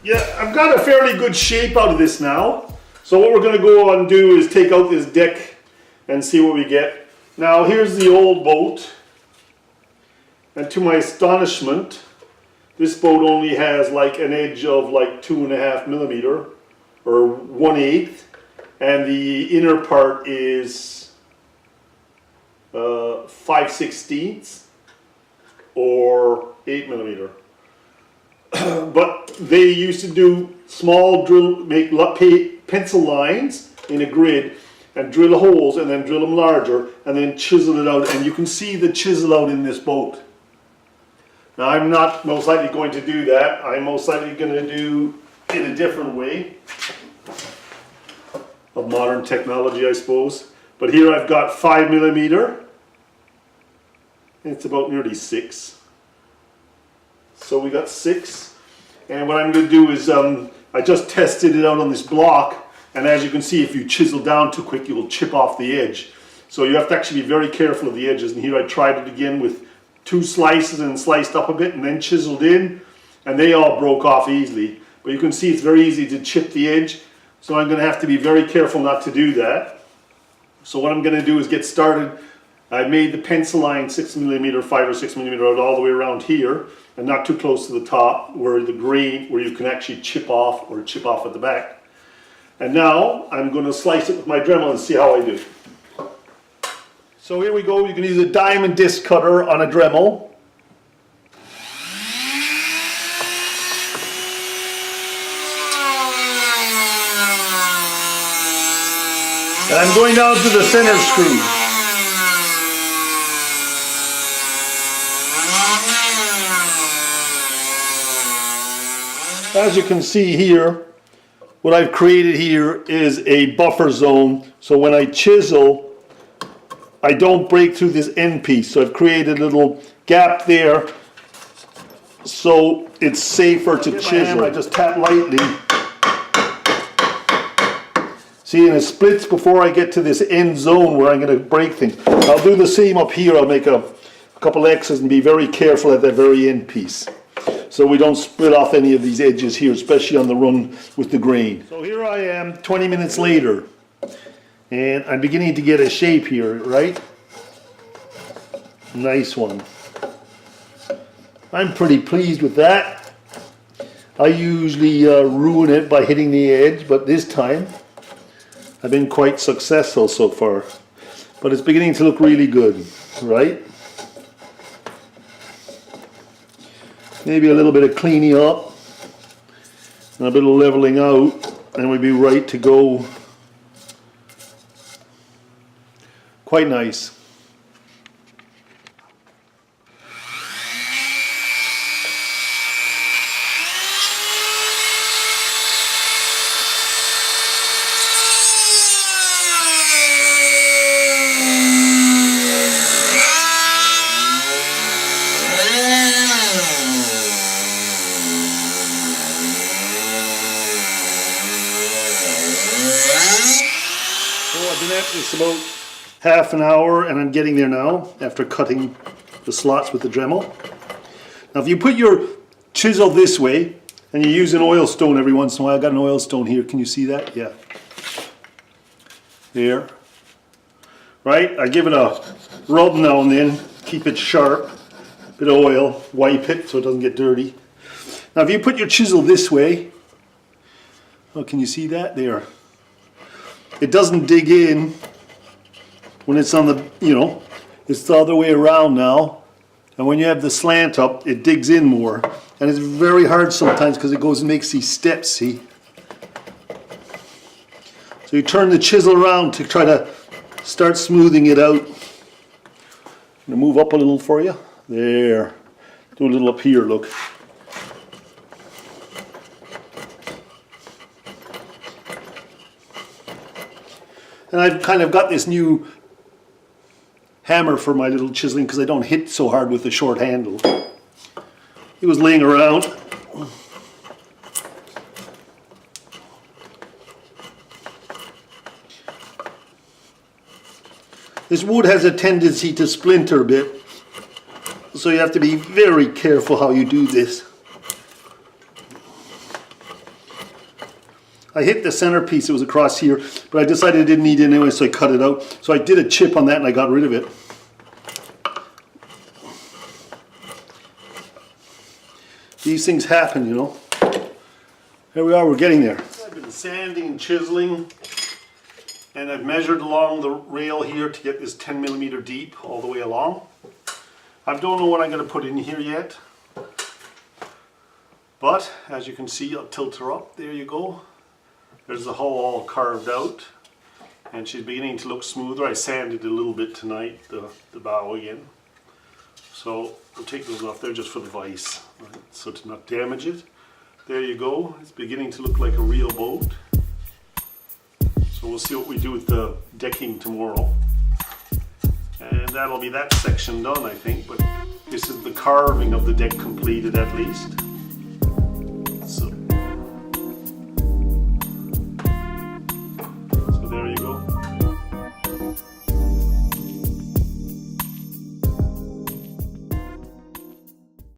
Yeah, I've got a fairly good shape out of this now. So what we're going to go on and do is take out this deck and see what we get. Now here's the old boat. And to my astonishment, this boat only has like an edge of like 2.5 millimeter or 1/8, and the inner part is 5/16 or 8 millimeter. But they used to do small make pencil lines in a grid and drill holes and then drill them larger and then chisel it out, and you can see the chisel out in this boat. Now I'm not most likely going to do that. I'm most likely going to do it a different way of modern technology, I suppose. But here I've got 5 millimeter. It's about nearly 6. So we got 6. And what I'm going to do is I just tested it out on this block, and as you can see, if you chisel down too quick, you'll chip off the edge. So you have to actually be very careful of the edges. And here I tried it again with 2 slices and sliced up a bit and then chiseled in, and they all broke off easily. But you can see it's very easy to chip the edge, so I'm going to have to be very careful not to do that. So what I'm going to do is get started. I made the pencil line 6 millimeter, 5 or 6 millimeter out all the way around here, and not too close to the top where the grain, where you can actually chip off or chip off at the back. And now I'm going to slice it with my Dremel and see how I do. So here we go. You can use a diamond disc cutter on a Dremel. And I'm going down to the center screw. As you can see here, what I've created here is a buffer zone, so when I chisel, I don't break through this end piece. So I've created a little gap there so it's safer to chisel. I just tap lightly. See, and it splits before I get to this end zone where I'm going to break things. I'll do the same up here. I'll make a couple X's and be very careful at that very end piece, so we don't split off any of these edges here, especially on the run with the grain. So here I am 20 minutes later, and I'm beginning to get a shape here, right? Nice one. I'm pretty pleased with that. I usually ruin it by hitting the edge, but this time I've been quite successful so far. But it's beginning to look really good, right? Maybe a little bit of cleaning up and a bit of leveling out, and we'd be right to go. Quite nice. I've been at this about half an hour, and I'm getting there now after cutting the slots with the Dremel. Now if you put your chisel this way and you use an oil stone every once in a while, I've got an oil stone here, can you see that? Yeah. There. Right? I give it a rub now and then, keep it sharp, bit of oil, wipe it so it doesn't get dirty. Now if you put your chisel this way, oh, can you see that? There. It doesn't dig in when it's on the, it's the other way around now. And when you have the slant up, it digs in more. And it's very hard sometimes because it goes and makes these steps, see? So you turn the chisel around to try to start smoothing it out. I'm going to move up a little for you. There. Do a little up here, look. And I've kind of got this new hammer for my little chiseling because I don't hit so hard with the short handle. It was laying around. This wood has a tendency to splinter a bit, so you have to be very careful how you do this. I hit the centerpiece, it was across here, but I decided I didn't need it anyway, so I cut it out. So I did a chip on that and I got rid of it. These things happen, you know. Here we are, we're getting there. I've been sanding and chiseling, and I've measured along the rail here to get this 10 millimeter deep all the way along. I don't know what I'm going to put in here yet, but as you can see, I'll tilt her up. There you go. There's the hole all carved out, and she's beginning to look smoother. I sanded a little bit tonight, the bow again. So I'll take those off there just for the vise, right? So to not damage it. There you go. It's beginning to look like a real boat. So we'll see what we do with the decking tomorrow. And that'll be that section done, I think. But this is the carving of the deck completed at least.